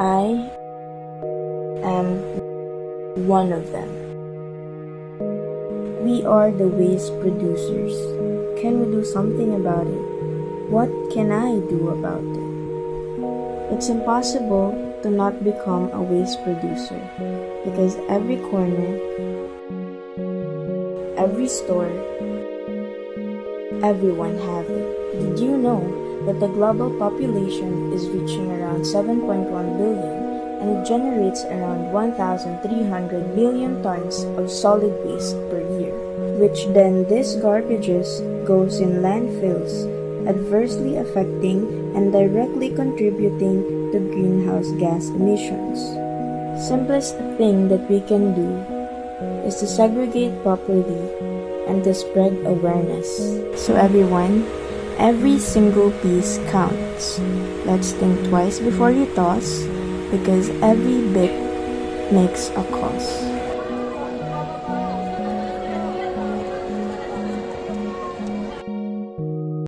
I am one of them. We are the waste producers. Can we do something about it? What can I do about it? It's impossible to not become a waste producer because every corner, every store, everyone have it. Did you know that the global population is reaching around 7.1 billion and it generates around 1,300 million tons of solid waste per year, which then these garbages goes in landfills, adversely affecting and directly contributing to greenhouse gas emissions. Simplest thing that we can do is to segregate properly and to spread awareness. So everyone, every single piece counts. Let's think twice before you toss, because every bit makes a cost.